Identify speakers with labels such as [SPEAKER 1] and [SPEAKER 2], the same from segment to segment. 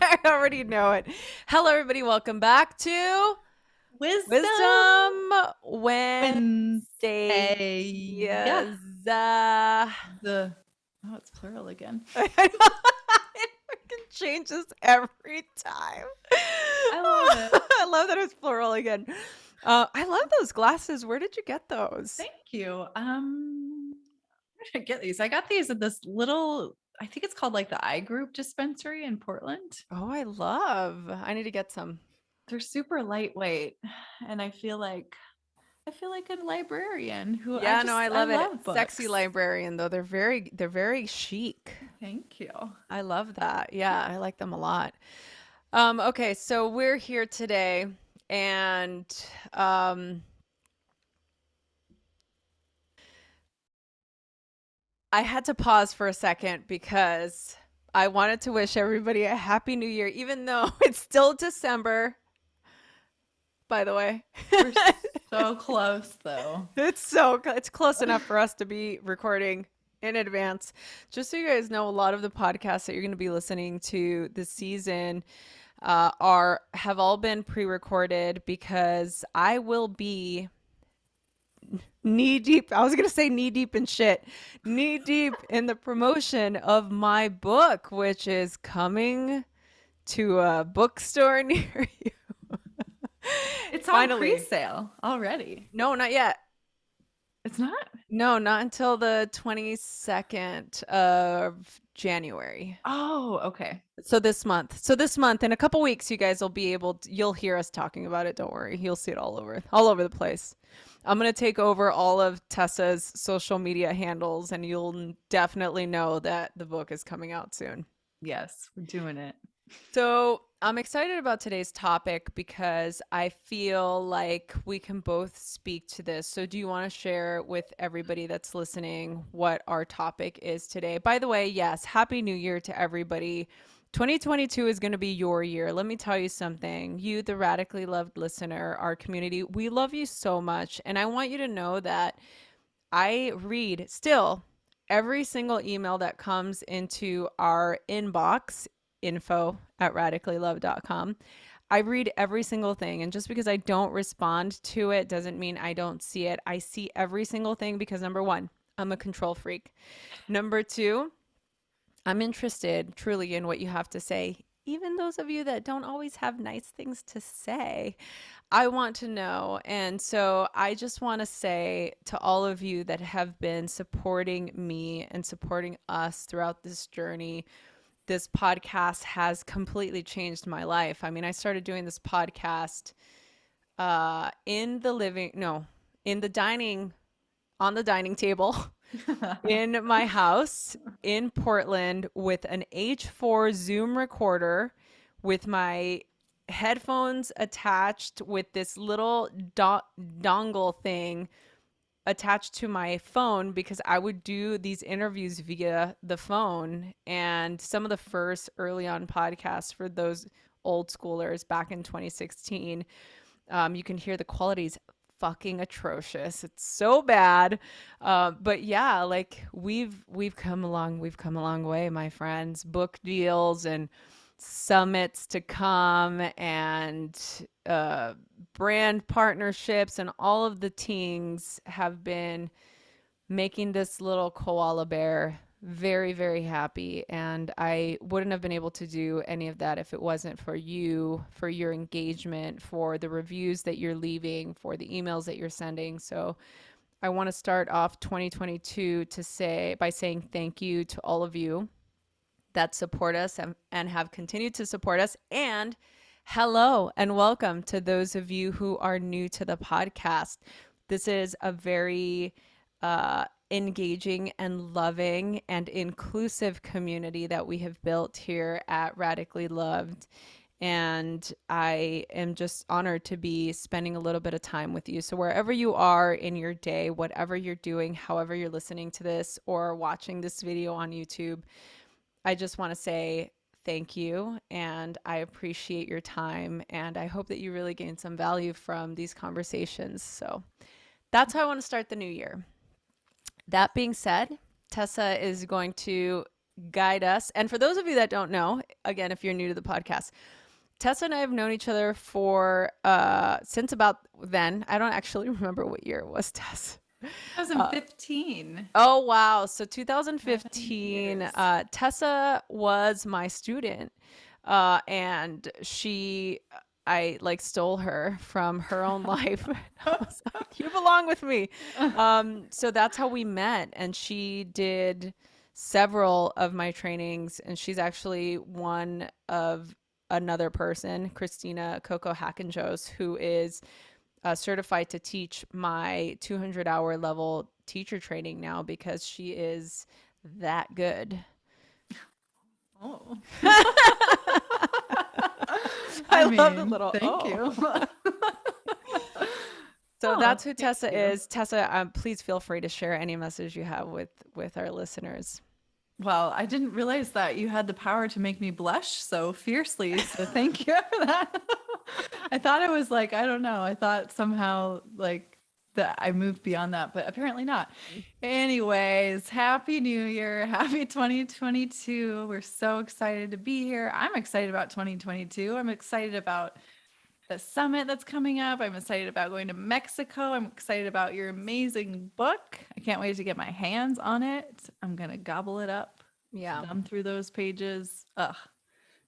[SPEAKER 1] I already know it. Hello, everybody. Welcome back to
[SPEAKER 2] Wisdom
[SPEAKER 1] Wisdom Wednesday.
[SPEAKER 2] Wednesday. Yeah.
[SPEAKER 1] Yes.
[SPEAKER 2] The it's plural again.
[SPEAKER 1] I know. It fucking changes every time.
[SPEAKER 2] I love it.
[SPEAKER 1] I love that it's plural again. I love those glasses. Where did you get those?
[SPEAKER 2] Thank you. Where did I get these? I got these at this little, I think it's called like the I Group dispensary in Portland.
[SPEAKER 1] Oh, I need to get some.
[SPEAKER 2] They're super lightweight. And I feel like a librarian who
[SPEAKER 1] Yeah, no, I
[SPEAKER 2] I
[SPEAKER 1] love it.
[SPEAKER 2] love
[SPEAKER 1] Sexy
[SPEAKER 2] books.
[SPEAKER 1] librarian though. They're very chic.
[SPEAKER 2] Thank you.
[SPEAKER 1] I love that. Yeah, I like them a lot. Okay, so we're here today and um, I had to pause for a second because I wanted to wish everybody a happy new year, even though it's still December, by the way.
[SPEAKER 2] We're so close though.
[SPEAKER 1] It's close enough for us to be recording in advance. Just so you guys know, a lot of the podcasts that you're going to be listening to this season are have all been pre-recorded because I will be knee deep. I was going to say knee deep in shit. Knee deep in the promotion of my book, which is coming to a bookstore near you.
[SPEAKER 2] It's on
[SPEAKER 1] Finally.
[SPEAKER 2] pre-sale already.
[SPEAKER 1] No, not yet.
[SPEAKER 2] It's not?
[SPEAKER 1] No, not until the 22nd of January.
[SPEAKER 2] Oh, okay.
[SPEAKER 1] So this month. So this month, in a couple weeks, you guys will be you'll hear us talking about it. Don't worry. You'll see it all over the place. I'm going to take over all of Tessa's social media handles, and you'll definitely know that the book is coming out soon.
[SPEAKER 2] Yes, we're doing it.
[SPEAKER 1] So I'm excited about today's topic because I feel like we can both speak to this. So do you want to share with everybody that's listening what our topic is today? By the way, yes, Happy New Year to everybody. 2022 is going to be your year. Let me tell you something. You, the radically loved listener, our community, we love you so much. And I want you to know that I read still every single email that comes into our inbox, info at radicallylove.com. I read every single thing. And just because I don't respond to it doesn't mean I don't see it. I see every single thing because number one, I'm a control freak. Number two, I'm interested truly in what you have to say. Even those of you that don't always have nice things to say, I want to know. And so I just want to say to all of you that have been supporting me and supporting us throughout this journey, this podcast has completely changed my life. I mean, I started doing this podcast in the living, no, in the dining, on the dining table in my house in Portland with an H4 Zoom recorder with my headphones attached with this little dongle thing attached to my phone because I would do these interviews via the phone. And some of the first early on podcasts for those old schoolers back in 2016, you can hear the quality's fucking atrocious. It's so bad. But yeah, like we've come a long way, my friends. Book deals and summits to come and brand partnerships and all of the things have been making this little koala bear very, very happy. And I wouldn't have been able to do any of that if it wasn't for you, for your engagement, for the reviews that you're leaving, for the emails that you're sending. So I want to start off 2022 to say by saying thank you to all of you that support us and have continued to support us. And hello and welcome to those of you who are new to the podcast. This is a very engaging and loving and inclusive community that we have built here at Radically Loved. And I am just honored to be spending a little bit of time with you. So, wherever you are in your day, whatever you're doing, however you're listening to this or watching this video on YouTube, I just want to say thank you and I appreciate your time. And I hope that you really gain some value from these conversations. So, that's how I want to start the new year. That being said, Tessa is going to guide us. And for those of you that don't know, again, if you're new to the podcast, Tessa and I have known each other for since about then. I don't actually remember what year it was, Tess. Uh,
[SPEAKER 2] 2015.
[SPEAKER 1] oh wow. So
[SPEAKER 2] 7
[SPEAKER 1] 2015,
[SPEAKER 2] years.
[SPEAKER 1] Tessa was my student. And I like stole her from her own life. I was like, you belong with me. So that's how we met. And she did several of my trainings. And she's actually one of another person, Christina Coco Hackenjos, who is certified to teach my 200-hour level teacher training now because she is that good.
[SPEAKER 2] Oh.
[SPEAKER 1] I
[SPEAKER 2] I
[SPEAKER 1] love the
[SPEAKER 2] mean,
[SPEAKER 1] little
[SPEAKER 2] thank
[SPEAKER 1] oh.
[SPEAKER 2] you.
[SPEAKER 1] So
[SPEAKER 2] Oh,
[SPEAKER 1] that's who
[SPEAKER 2] thank
[SPEAKER 1] Tessa
[SPEAKER 2] you.
[SPEAKER 1] is. Tessa, please feel free to share any message you have with our listeners.
[SPEAKER 2] Well, I didn't realize that you had the power to make me blush so fiercely. So thank you for that. I thought it was like, I don't know. I thought somehow like that I moved beyond that, but apparently not. Anyways, happy new year. Happy 2022. We're so excited to be here. I'm excited about 2022. I'm excited about the summit that's coming up. I'm excited about going to Mexico. I'm excited about your amazing book. I can't wait to get my hands on it. I'm going to gobble it up,
[SPEAKER 1] Yeah.
[SPEAKER 2] thumb through those pages,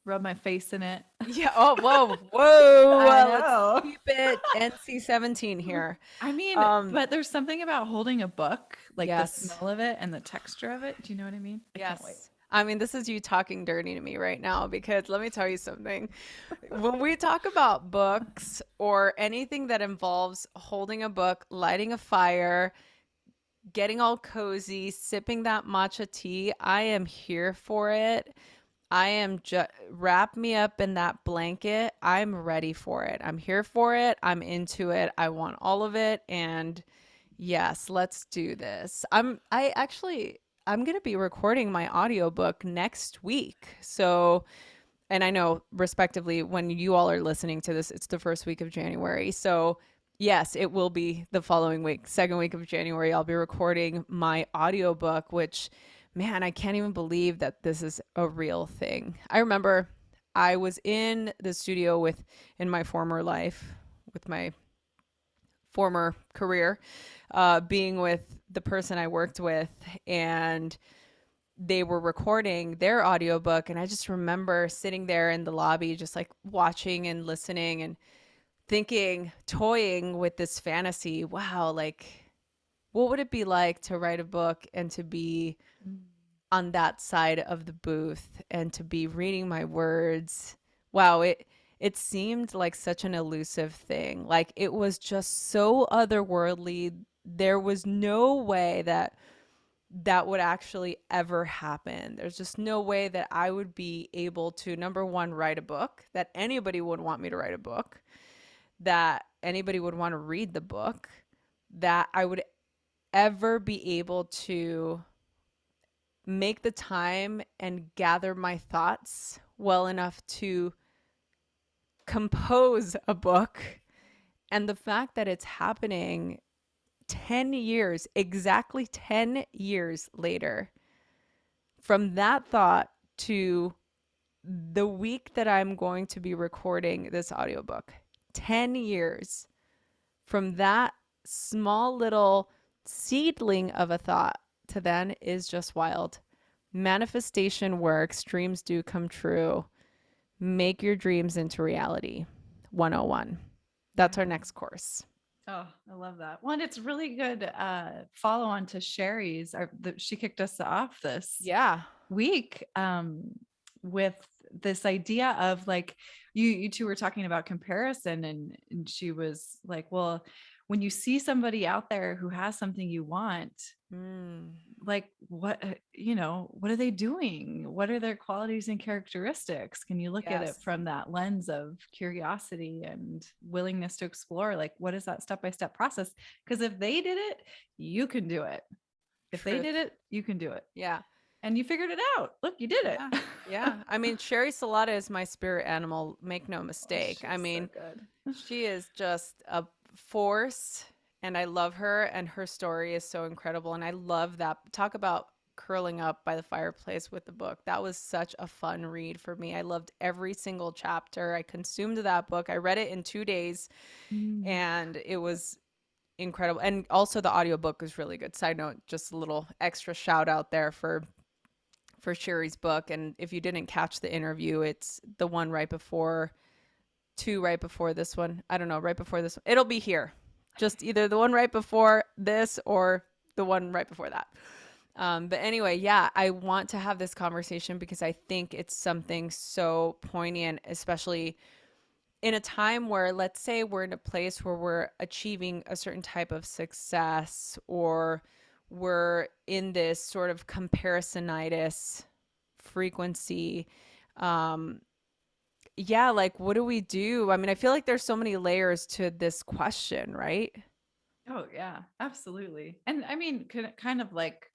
[SPEAKER 2] rub my face in it.
[SPEAKER 1] Yeah. Oh, whoa, whoa.
[SPEAKER 2] I
[SPEAKER 1] Let's
[SPEAKER 2] know.
[SPEAKER 1] keep it NC-17 here.
[SPEAKER 2] I mean,
[SPEAKER 1] Um,
[SPEAKER 2] but there's something about holding a book, like the
[SPEAKER 1] yes.
[SPEAKER 2] smell of it and the texture of it. Do you know what I mean? I can't wait.
[SPEAKER 1] Yes. I mean, this is you talking dirty to me right now because let me tell you something. When we talk about books or anything that involves holding a book, lighting a fire, getting all cozy, sipping that matcha tea, I am here for it. I am just wrap me up in that blanket. I'm ready for it. I'm here for it. I'm into it. I want all of it. And yes, let's do this. I'm going to be recording my audiobook next week. So, and I know respectively when you all are listening to this, it's the first week of January. So, yes, it will be the following week, second week of January. I'll be recording my audiobook, which, man, I can't even believe that this is a real thing. I remember I was in the studio in my former life, with my former career, being with the person I worked with, and they were recording their audiobook. And I just remember sitting there in the lobby, just like watching and listening and thinking, toying with this fantasy. Wow, like, what would it be like to write a book and to be
[SPEAKER 2] Mm.
[SPEAKER 1] on that side of the booth and to be reading my words? Wow, it seemed like such an elusive thing. Like it was just so otherworldly. There was no way that that would actually ever happen. There's just no way that I would be able to, number one, write a book, that anybody would want me to write a book, that anybody would want to read the book, that I would ever be able to make the time and gather my thoughts well enough to compose a book. And the fact that it's happening 10 years, exactly 10 years later, from that thought to the week that I'm going to be recording this audiobook, 10 years from that small little seedling of a thought to then is just wild. Manifestation works, dreams do come true. Make your dreams into reality. 101. That's our
[SPEAKER 2] Yeah.
[SPEAKER 1] next course.
[SPEAKER 2] Oh, I love that. Well, and it's really good follow on to Sherry's. She kicked us off this
[SPEAKER 1] Yeah.
[SPEAKER 2] week with this idea of like you two were talking about comparison and she was like, well, when you see somebody out there who has something you want,
[SPEAKER 1] Mm,
[SPEAKER 2] like what what are they doing, what are their qualities and characteristics? Can you look at it
[SPEAKER 1] yes.
[SPEAKER 2] from that lens of curiosity and willingness to explore, like what is that step-by-step process? Because if they did it, you can do it. If they
[SPEAKER 1] Truth.
[SPEAKER 2] did it, you can do it.
[SPEAKER 1] Yeah.
[SPEAKER 2] And you figured it out. Look, you did it.
[SPEAKER 1] Yeah. Yeah. I mean, Sherry Salata is my spirit animal. Make no
[SPEAKER 2] Oh,
[SPEAKER 1] mistake. I
[SPEAKER 2] she's so
[SPEAKER 1] mean,
[SPEAKER 2] good.
[SPEAKER 1] she is just a force and I love her and her story is so incredible and I love that. Talk about curling up by the fireplace with the book. That was such a fun read for me. I loved every single chapter. I consumed that book. I read it in 2 days,
[SPEAKER 2] Mm.
[SPEAKER 1] and it was incredible. And also the audiobook was really good. Side note, just a little extra shout out there for Sherry's book. And if you didn't catch the interview, it's the one right before, two right before this one. I don't know, right before this one. It'll be here. Just either the one right before this or the one right before that. But anyway, yeah, I want to have this conversation because I think it's something so poignant, especially in a time where, let's say, we're in a place where we're achieving a certain type of success, or we're in this sort of comparisonitis frequency. Um, yeah, like, what do we do? I mean, I feel like there's so many layers to this question, right?
[SPEAKER 2] Oh yeah, absolutely. And I mean, kind of like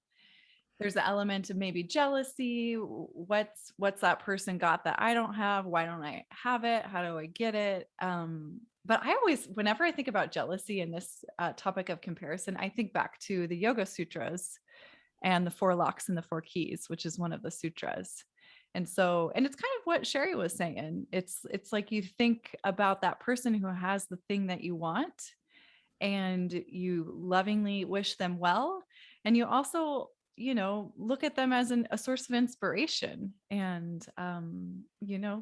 [SPEAKER 2] there's the element of maybe jealousy. What's that person got that I don't have? Why don't I have it? How do I get it? But I always, whenever I think about jealousy and this topic of comparison, I think back to the Yoga Sutras and the four locks and the four keys, which is one of the sutras. And so, and it's kind of what Sherry was saying. It's like you think about that person who has the thing that you want, and you lovingly wish them well, and you also, look at them as a source of inspiration. And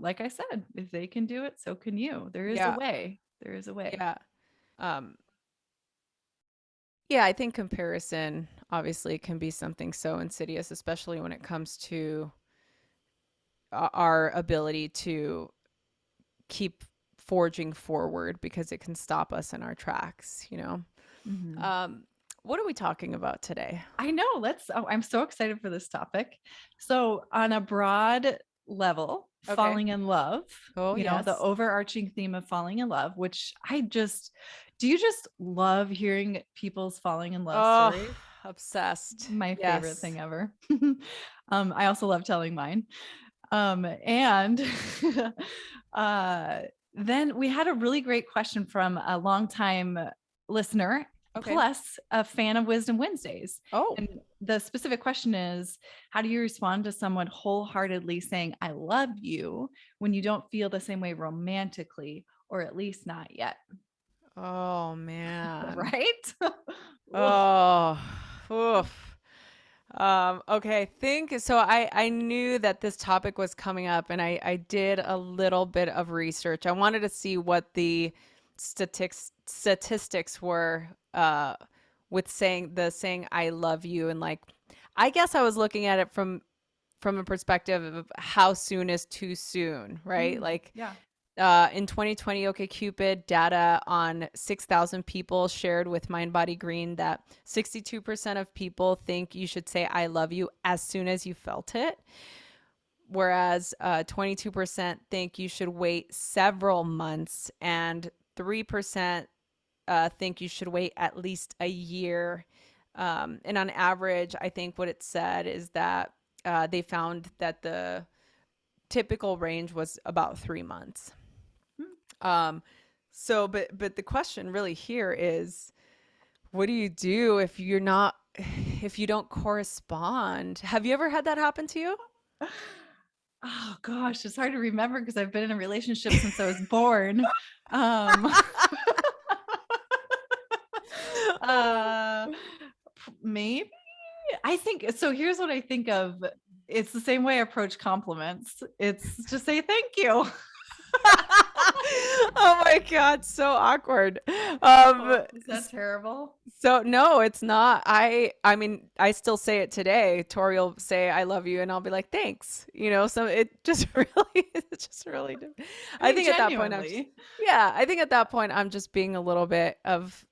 [SPEAKER 2] like I said, if they can do it, so can you. There is a
[SPEAKER 1] Yeah,
[SPEAKER 2] way. There is a way.
[SPEAKER 1] yeah. Um, yeah, I think comparison obviously can be something so insidious, especially when it comes to our ability to keep forging forward, because it can stop us in our tracks, you know?
[SPEAKER 2] Mhm.
[SPEAKER 1] Um, what are we talking about today?
[SPEAKER 2] I know. I'm so excited for this topic. So, on a broad level,
[SPEAKER 1] Okay.
[SPEAKER 2] falling in love,
[SPEAKER 1] Oh,
[SPEAKER 2] the
[SPEAKER 1] yes.
[SPEAKER 2] overarching theme of falling in love, which do you just love hearing people's falling in love
[SPEAKER 1] Oh,
[SPEAKER 2] stories?
[SPEAKER 1] obsessed.
[SPEAKER 2] My favorite
[SPEAKER 1] Yes.
[SPEAKER 2] thing ever. I also love telling mine. And uh, then we had a really great question from a longtime listener,
[SPEAKER 1] Okay.
[SPEAKER 2] plus a fan of Wisdom Wednesdays.
[SPEAKER 1] Oh,
[SPEAKER 2] And the specific question is, how do you respond to someone wholeheartedly saying, I love you, when you don't feel the same way romantically, or at least not yet?
[SPEAKER 1] oh man.
[SPEAKER 2] Right? Ugh.
[SPEAKER 1] Oh, oof. Okay, I think so. I knew that this topic was coming up, and I did a little bit of research. I wanted to see what the statistics were with saying I love you, and like, I guess I was looking at it from a perspective of how soon is too soon, right? Like,
[SPEAKER 2] Yeah.
[SPEAKER 1] in 2020, OkCupid data on 6,000 people shared with Mind Body Green that 62% of people think you should say I love you as soon as you felt it, whereas 22% think you should wait several months, and 3% think you should wait at least a year. And on average, I think what it said is that they found that the typical range was about 3 months. Um, but the question really here is, what do you do if if you don't correspond? Have you ever had that happen to you?
[SPEAKER 2] Oh gosh, it's hard to remember because I've been in a relationship since I was born. Um, uh, maybe I think so. Here's what I think of. It's the same way I approach compliments. It's just say thank you.
[SPEAKER 1] Oh my God, so awkward.
[SPEAKER 2] Oh,
[SPEAKER 1] Um,
[SPEAKER 2] is that terrible?
[SPEAKER 1] so no, it's not. I mean, I still say it today. Tori will say I love you, and I'll be like, thanks. So it just really, it's just really,
[SPEAKER 2] I
[SPEAKER 1] I
[SPEAKER 2] mean,
[SPEAKER 1] think at that point I'm just,
[SPEAKER 2] genuinely.
[SPEAKER 1] yeah, I think at that point I'm just being a little bit of,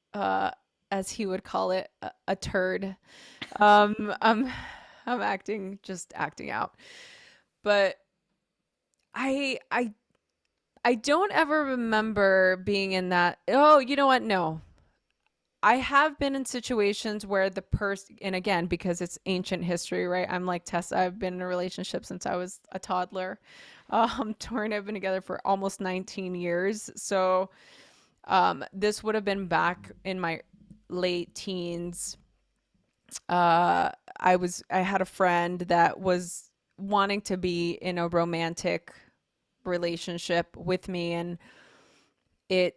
[SPEAKER 1] as he would call it, a turd. Um, I'm, I'm just acting out. But I, I, I don't ever remember being in that. Oh, you know what? No, I have been in situations where the person, and again, because it's ancient history, right? I'm like Tessa, I've been in a relationship since I was a toddler. Tori and I have been together for almost 19 years. So this would have been back in my late teens. uh I had a friend that was wanting to be in a romantic relationship with me, and it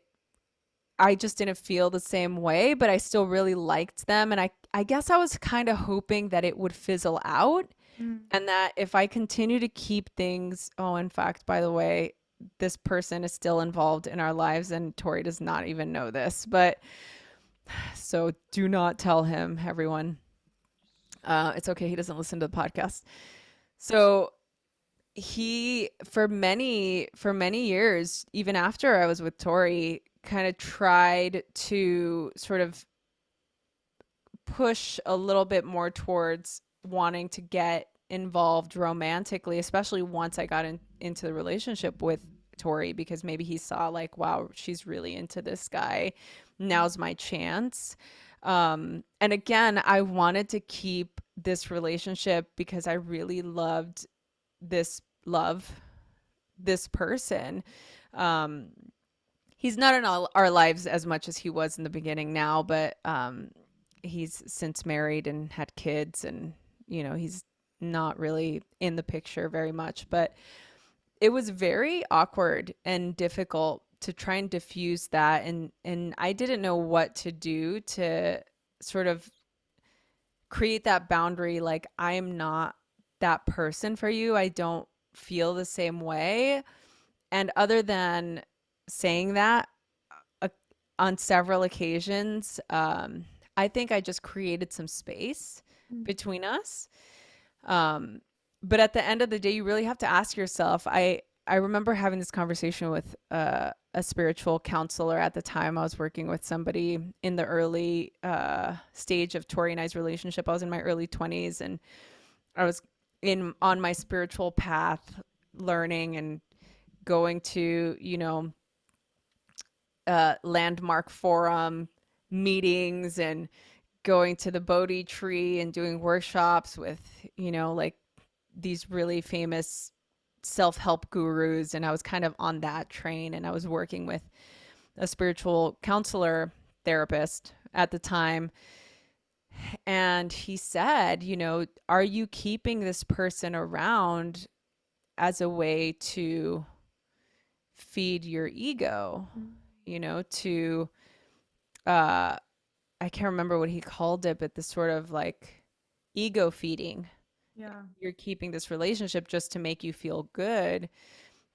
[SPEAKER 1] I just didn't feel the same way, but I still really liked them, and I guess I was kind of hoping that it would fizzle out,
[SPEAKER 2] Mm.
[SPEAKER 1] and that if I continue to keep things, oh, in fact, by the way, this person is still involved in our lives and Tori does not even know this, but so do not tell him, everyone. It's okay, he doesn't listen to the podcast. So he for many years, even after I was with Tori, kind of tried to sort of push a little bit more towards wanting to get involved romantically, especially once I got into the relationship with Tori, because maybe he saw like, wow, she's really into this guy. Now's my chance. And again, I wanted to keep this relationship because I really love this person. Um, he's not in all our lives as much as he was in the beginning now, but he's since married and had kids, and he's not really in the picture very much. But it was very awkward and difficult to try and diffuse that, and I didn't know what to do to sort of create that boundary. Like, I am not that person for you. I don't feel the same way. And other than saying that, uh, on several occasions, I think I just created some space
[SPEAKER 2] Mm.
[SPEAKER 1] between us. Um, but at the end of the day, you really have to ask yourself. I remember having this conversation with a spiritual counselor at the time. I was working with somebody in the early stage of Tori and I's relationship. I was in my early 20s, and I was in on my spiritual path, learning and going to landmark forum meetings, and going to the Bodhi tree and doing workshops with, like these really famous self-help gurus. And I was kind of on that train, and I was working with a spiritual counselor therapist at the time. And he said, are you keeping this person around as a way to feed your ego,
[SPEAKER 2] Mm.
[SPEAKER 1] to uh I can't remember what he called it, but the sort of like ego feeding.
[SPEAKER 2] Yeah.
[SPEAKER 1] You're keeping this relationship just to make you feel good,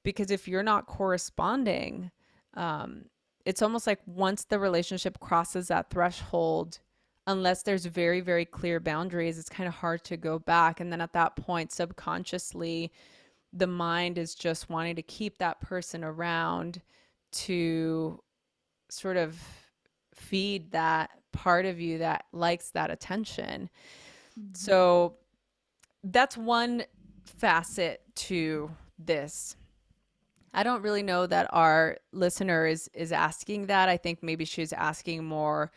[SPEAKER 1] because if you're not corresponding, um, it's almost like once the relationship crosses that threshold, unless there's very, very clear boundaries, it's kind of hard to go back. And then at that point, subconsciously, the mind is just wanting to keep that person around to sort of feed that part of you that likes that attention.
[SPEAKER 2] Mhm.
[SPEAKER 1] So that's one facet to this. I don't really know that our listener is asking that. I think maybe she's asking more,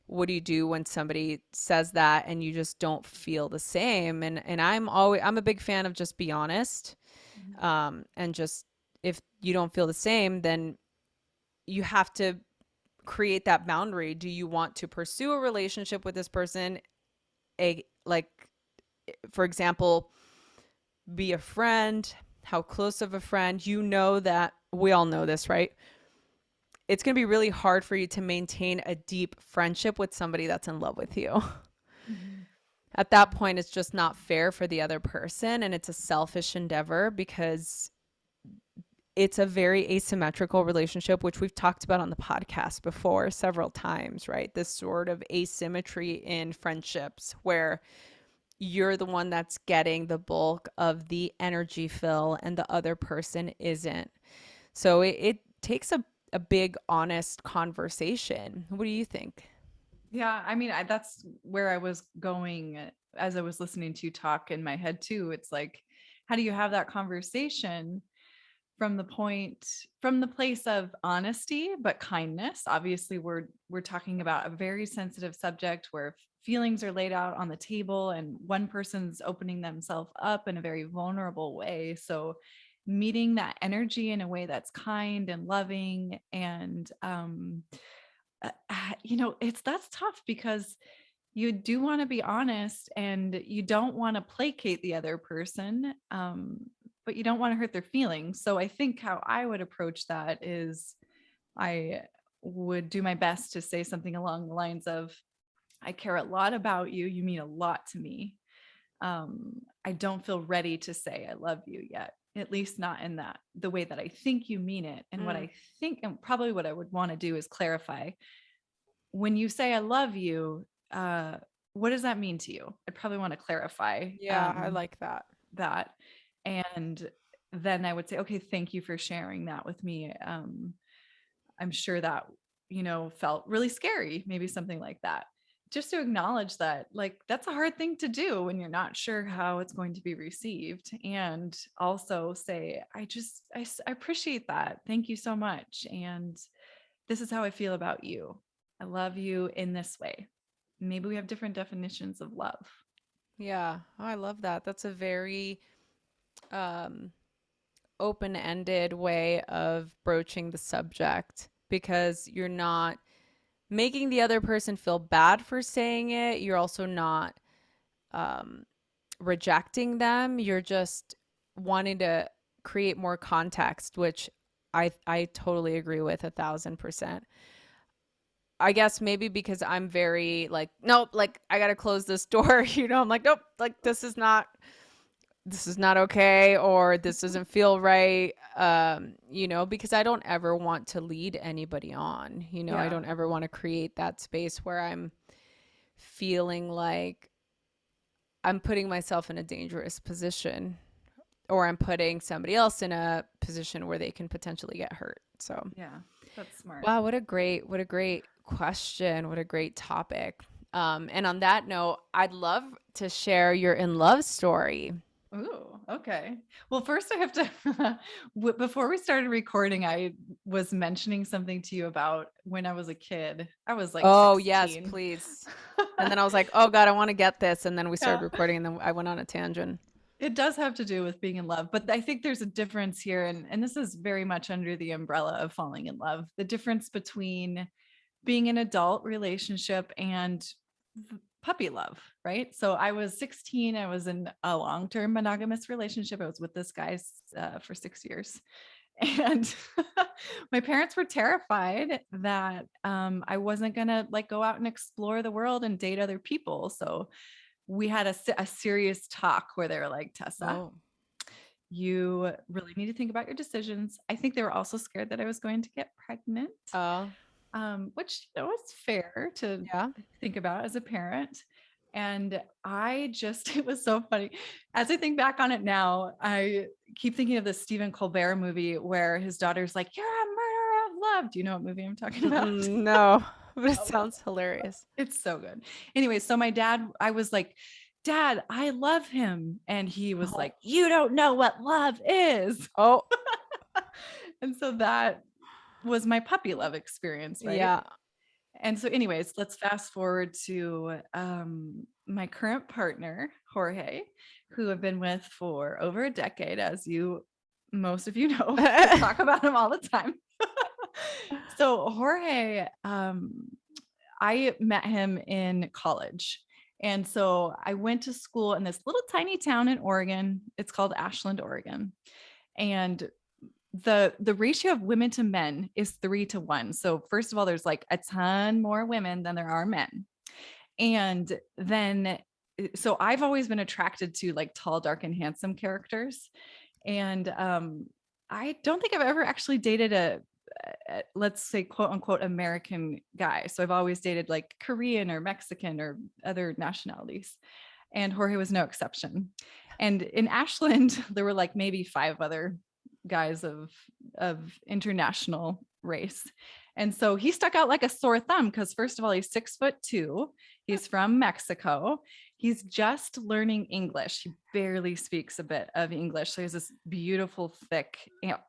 [SPEAKER 1] what do you do when somebody says that and you just don't feel the same? And I'm a big fan of just be honest.
[SPEAKER 2] Mhm.
[SPEAKER 1] And just, if you don't feel the same, then you have to create that boundary. Do you want to pursue a relationship with this person? Like, for example, be a friend? How close of a friend? You know that we all know this, right? It's going to be really hard for you to maintain a deep friendship with somebody that's in love with you.
[SPEAKER 2] Mhm.
[SPEAKER 1] At that point, it's just not fair for the other person, and it's a selfish endeavor because it's a very asymmetrical relationship, which we've talked about on the podcast before several times, right? This sort of asymmetry in friendships where you're the one that's getting the bulk of the energy fill and the other person isn't. So it takes a big, honest conversation. What do you think?
[SPEAKER 2] Yeah, I mean, that's where I was going as I was listening to you talk in my head too. It's like, how do you have that conversation from from the place of honesty but kindness? Obviously, we're talking about a very sensitive subject where feelings are laid out on the table and one person's opening themselves up in a very vulnerable way. So meeting that energy in a way that's kind and loving and it's that's tough because you do want to be honest and you don't want to placate the other person, but you don't want to hurt their feelings. So I think how I would approach that is I would do my best to say something along the lines of, I care a lot about you. You mean a lot to me. I don't feel ready to say I love you yet, at least not in that the way that I think you mean it. And what
[SPEAKER 1] Mm,
[SPEAKER 2] I think, and probably what I would want to do is clarify, when you say I love you, what does that mean to you? I'd probably want to clarify
[SPEAKER 1] yeah, I like that.
[SPEAKER 2] that. And then I would say, okay, thank you for sharing that with me. I'm sure that, felt really scary, maybe something like that. Just to acknowledge that, like, that's a hard thing to do when you're not sure how it's going to be received. And also say, I appreciate that. Thank you so much. And this is how I feel about you. I love you in this way. Maybe we have different definitions of love.
[SPEAKER 1] Yeah, oh, I love that. That's a very um, open-ended way of broaching the subject because you're not making the other person feel bad for saying it. You're also not um, rejecting them. You're just wanting to create more context, which I totally agree with 1,000%. I guess maybe because I'm very like, nope, like I gotta close this door. I'm like, nope, like this is not okay, or this doesn't feel right. Because I don't ever want to lead anybody on. I
[SPEAKER 2] Yeah.
[SPEAKER 1] don't ever want to create that space where I'm feeling like I'm putting myself in a dangerous position, or I'm putting somebody else in a position where they can potentially get hurt. So,
[SPEAKER 2] Yeah. That's smart.
[SPEAKER 1] wow, what a great question. What a great topic. And on that note, I'd love to share your in love story.
[SPEAKER 2] Ooh, okay. Well, first I have to, before we started recording, I was mentioning something to you about when I was a kid. I was like
[SPEAKER 1] Oh, yes,
[SPEAKER 2] 16.
[SPEAKER 1] please. And then I was like, oh God, I want to get this. And then we started
[SPEAKER 2] Yeah.
[SPEAKER 1] recording and then I went on a tangent.
[SPEAKER 2] It does have to do with being in love, but I think there's a difference here. And this is very much under the umbrella of falling in love. The difference between being an adult relationship and puppy love, right? So I was 16. I was in a long-term monogamous relationship. I was with this guy for 6 years. And my parents were terrified that I wasn't going to like go out and explore the world and date other people. So we had a serious talk where they were like, Tessa,
[SPEAKER 1] Oh,
[SPEAKER 2] you really need to think about your decisions. I think they were also scared that I was going to get pregnant,
[SPEAKER 1] oh,
[SPEAKER 2] which is fair to
[SPEAKER 1] yeah.
[SPEAKER 2] think about as a parent. And it was so funny. As I think back on it now, I keep thinking of the Stephen Colbert movie where his daughter's like, "You're a murderer of love." Do you know what movie I'm talking about?
[SPEAKER 1] Mm-mm, no, but it
[SPEAKER 2] Oh, well,
[SPEAKER 1] sounds hilarious.
[SPEAKER 2] it's so good. Anyway, so my dad, I was like, "Dad, I love him." And he was
[SPEAKER 1] Oh,
[SPEAKER 2] like, "You don't know what love is."
[SPEAKER 1] oh,
[SPEAKER 2] And so that was my puppy love experience, right?
[SPEAKER 1] yeah.
[SPEAKER 2] And so, anyways, let's fast forward to my current partner, Jorge, who I've been with for over a decade, as most of you know. I talk about him all the time. So, Jorge, I met him in college. And so I went to school in this little tiny town in Oregon. It's called Ashland, Oregon. And the ratio of women to men is 3 to 1. So first of all, there's like a ton more women than there are men. And then so I've always been attracted to like tall, dark, and handsome characters. And I don't think I've ever actually dated let's say quote unquote American guy. So I've always dated like Korean or Mexican or other nationalities. And Jorge was no exception. And in Ashland, there were like maybe 5 other guys of international race. And so he stuck out like a sore thumb because first of all, he's 6'2". He's from Mexico. He's just learning English. He barely speaks a bit of English. So he has this beautiful, thick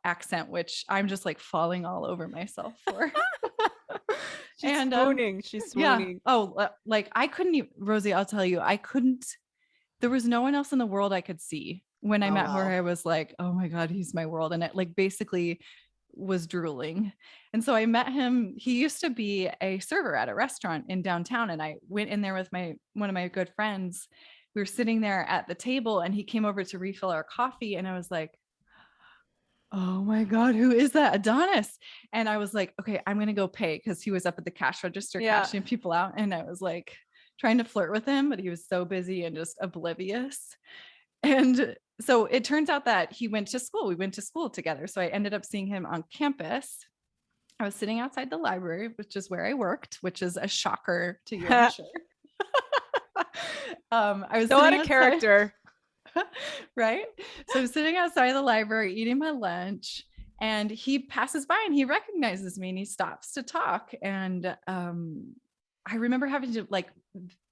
[SPEAKER 2] accent, which I'm just like falling all over myself for.
[SPEAKER 1] She's
[SPEAKER 2] And
[SPEAKER 1] swooning. She's
[SPEAKER 2] yeah.
[SPEAKER 1] swooning.
[SPEAKER 2] Oh, like I couldn't even, Rosie, I'll tell you, I couldn't, there was no one else in the world I could see. When I
[SPEAKER 1] Oh,
[SPEAKER 2] met
[SPEAKER 1] wow.
[SPEAKER 2] Jorge, I was like, oh my God, he's my world. And it like basically was drooling. And so I met him. He used to be a server at a restaurant in downtown. And I went in there with one of my good friends. We were sitting there at the table and he came over to refill our coffee. And I was like, oh my God, who is that? Adonis. And I was like, okay, I'm going to go pay because he was up at the cash register
[SPEAKER 1] Yeah.
[SPEAKER 2] cashing people out. And I was like trying to flirt with him, but he was so busy and just oblivious. And so it turns out that he went to school. We went to school together. So I ended up seeing him on campus. I was sitting outside the library, which is where I worked, which is a shocker to you, I'm sure. I was
[SPEAKER 1] So out
[SPEAKER 2] sitting
[SPEAKER 1] of
[SPEAKER 2] outside,
[SPEAKER 1] character.
[SPEAKER 2] right? So I'm sitting outside the library eating my lunch, and he passes by and he recognizes me and he stops to talk. And I remember having to like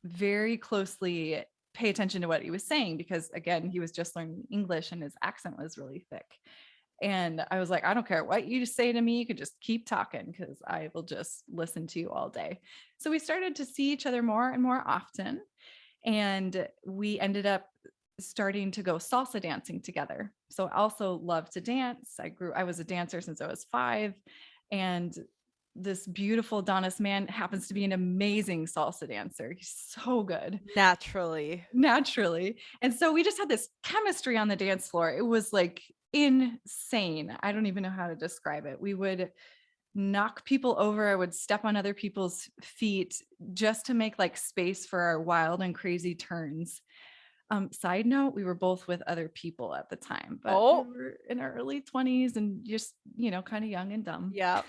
[SPEAKER 2] very closely pay attention to what he was saying because again, he was just learning English and his accent was really thick. And I was like, I don't care what you say to me. You could just keep talking because I will just listen to you all day. So we started to see each other more and more often. And we ended up starting to go salsa dancing together. So I also love to dance. I was a dancer since I was 5. And this beautiful Adonis man happens to be an amazing salsa dancer. He's so good
[SPEAKER 1] Naturally.
[SPEAKER 2] naturally. And so we just had this chemistry on the dance floor. It was like insane. I don't even know how to describe it. We would knock people over. I would step on other people's feet just to make like space for our wild and crazy turns. Side note, we were both with other people at the time, but we
[SPEAKER 1] Oh,
[SPEAKER 2] were in our early 20s and just, kind of young and dumb.
[SPEAKER 1] yeah.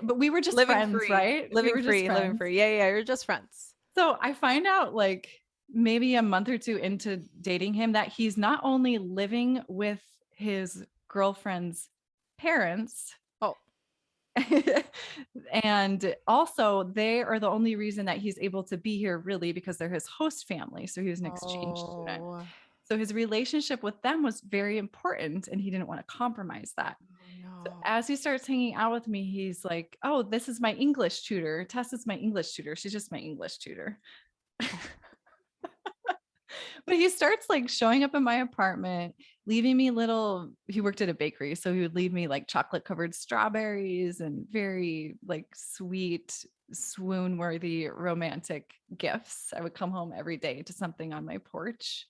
[SPEAKER 2] But we were just
[SPEAKER 1] Living
[SPEAKER 2] friends,
[SPEAKER 1] free.
[SPEAKER 2] right? We
[SPEAKER 1] Living
[SPEAKER 2] were just
[SPEAKER 1] free. Living
[SPEAKER 2] friends.
[SPEAKER 1] free. Yeah, yeah. You're just friends.
[SPEAKER 2] So I find out like maybe a month or two into dating him that he's not only living with his girlfriend's parents,
[SPEAKER 1] Oh.
[SPEAKER 2] and also they are the only reason that he's able to be here really because they're his host family. So he was an exchange student.
[SPEAKER 1] Oh.
[SPEAKER 2] So his relationship with them was very important and he didn't want to compromise that.
[SPEAKER 1] Oh
[SPEAKER 2] So
[SPEAKER 1] no.
[SPEAKER 2] as he starts hanging out with me, he's like, oh, this is my English tutor. Tessa's my English tutor. She's just my English tutor. But he starts like showing up in my apartment, leaving me he worked at a bakery. So he would leave me like chocolate covered strawberries and very like sweet, swoon worthy romantic gifts. I would come home every day to something on my porch.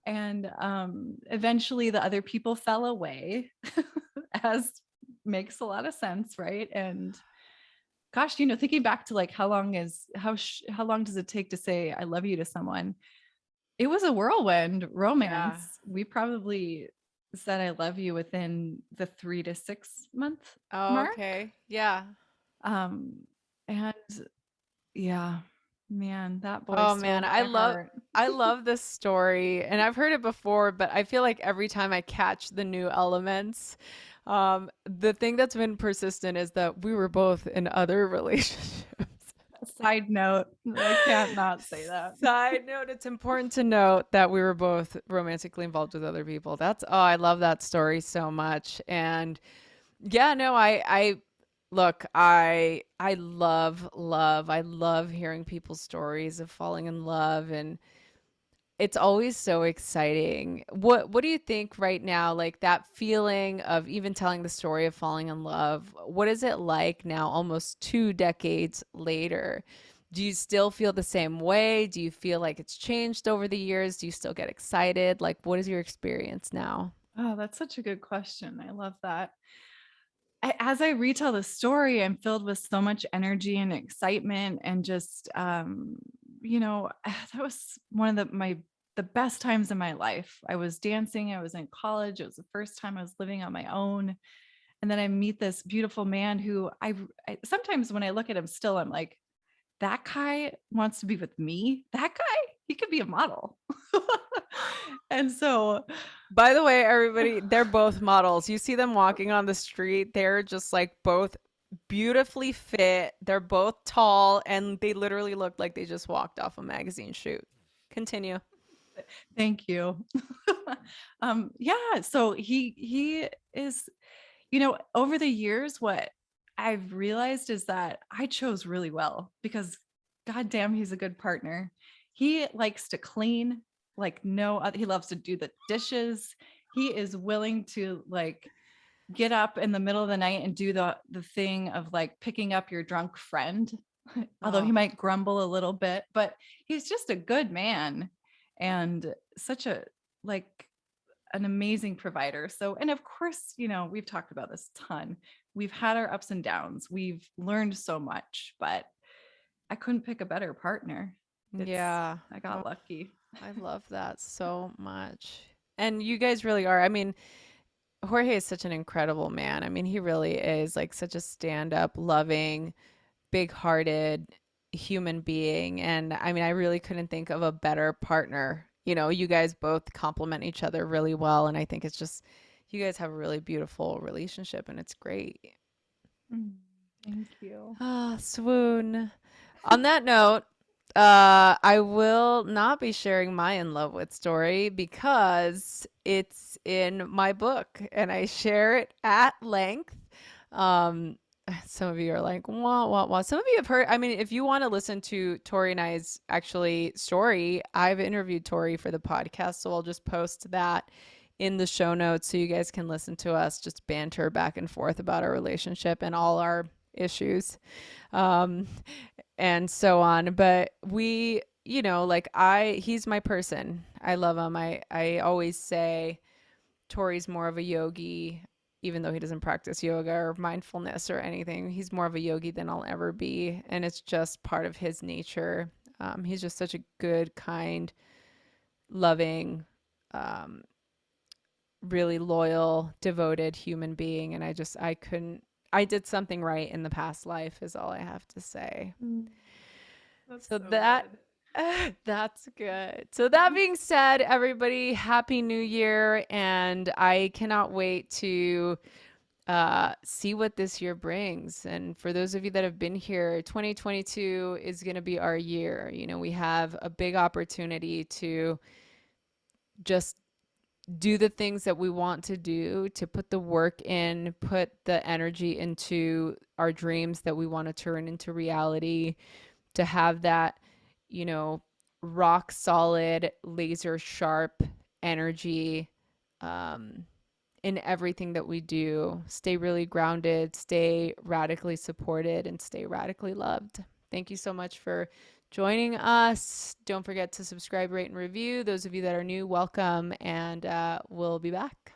[SPEAKER 2] And eventually the other people fell away, as makes a lot of sense, right? And gosh, thinking back to like how long does it take to say I love you to someone? It was a whirlwind
[SPEAKER 1] Yeah.
[SPEAKER 2] romance. We probably said I love you within the 3 to 6 month
[SPEAKER 1] Oh,
[SPEAKER 2] mark.
[SPEAKER 1] okay. Yeah.
[SPEAKER 2] Um, and yeah, man, that boy
[SPEAKER 1] Oh
[SPEAKER 2] stole
[SPEAKER 1] man,
[SPEAKER 2] my heart.
[SPEAKER 1] I love this story and I've heard it before, but I feel like every time I catch the new elements, the thing that's been persistent is that we were both in other relationships.
[SPEAKER 2] Side note, I can't not say that.
[SPEAKER 1] Side note, it's important to note that we were both romantically involved with other people. I love that story so much. And yeah, no, I look, I I love hearing people's stories of falling in love, and it's always so exciting. What do you think right now, like that feeling of even telling the story of falling in love? What is it like now, almost 2 decades later? Do you still feel the same way? Do you feel like it's changed over the years? Do you still get excited? Like, what is your experience now?
[SPEAKER 2] Oh, that's such a good question. I love that. As I retell the story, I'm filled with so much energy and excitement, and just that was one of the best times in my life. I was dancing, I was in college, it was the first time I was living on my own. And then I meet this beautiful man who I sometimes when I look at him still, I'm like, that guy wants to be with me. That guy, he could be a model. And so
[SPEAKER 1] By the way, everybody, they're both models. You see them walking on the street, they're just like both beautifully fit. They're both tall, and they literally look like they just walked off a magazine shoot. Continue.
[SPEAKER 2] thank you. Yeah, so he is, over the years, what I've realized is that I chose really well because goddamn, he's a good partner. He likes to clean like no other. He loves to do the dishes. He is willing to like get up in the middle of the night and do the thing of like picking up your drunk friend. Although he
[SPEAKER 1] Oh,
[SPEAKER 2] might grumble a little bit, but he's just a good man and such a like an amazing provider. So, and of course, we've talked about this a ton. We've had our ups and downs. We've learned so much, but I couldn't pick a better partner. It's
[SPEAKER 1] yeah.
[SPEAKER 2] I got
[SPEAKER 1] Oh,
[SPEAKER 2] lucky.
[SPEAKER 1] I love that so much. And you guys really are. I mean, Jorge is such an incredible man. I mean, he really is like such a stand-up, loving, big-hearted human being. And I mean, I really couldn't think of a better partner. You know, you guys both complement each other really well, and I think it's just you guys have a really beautiful relationship and it's great.
[SPEAKER 2] Mm, thank you.
[SPEAKER 1] Ah, swoon. On that note, I will not be sharing my in love with story because it's in my book and I share it at length. Um, some of you are like, wah, wah, wah. Some of you have heard, I mean, if you want to listen to Tori and I's actually story, I've interviewed Tori for the podcast, so I'll just post that in the show notes so you guys can listen to us just banter back and forth about our relationship and all our issues. Um, and so on. But we, like he's my person. I love him. I always say Tori's more of a yogi, even though he doesn't practice yoga or mindfulness or anything. He's more of a yogi than I'll ever be. And it's just part of his nature. He's just such a good, kind, loving, um, really loyal, devoted human being. And I did something right in the past life, is all I have to say.
[SPEAKER 2] Mm, that's
[SPEAKER 1] So
[SPEAKER 2] so good.
[SPEAKER 1] that's good. So that being said, everybody, happy new year and I cannot wait to see what this year brings. And for those of you that have been here, 2022 is going to be our year. You know, we have a big opportunity to just do the things that we want to do, to put the work in, put the energy into our dreams that we want to turn into reality, to have that, you know, rock solid, laser sharp energy um, in everything that we do. Stay really grounded, stay radically supported, and stay radically loved. Thank you so much for joining us. Don't forget to subscribe, rate, and review. Those of you that are new, welcome, and we'll be back.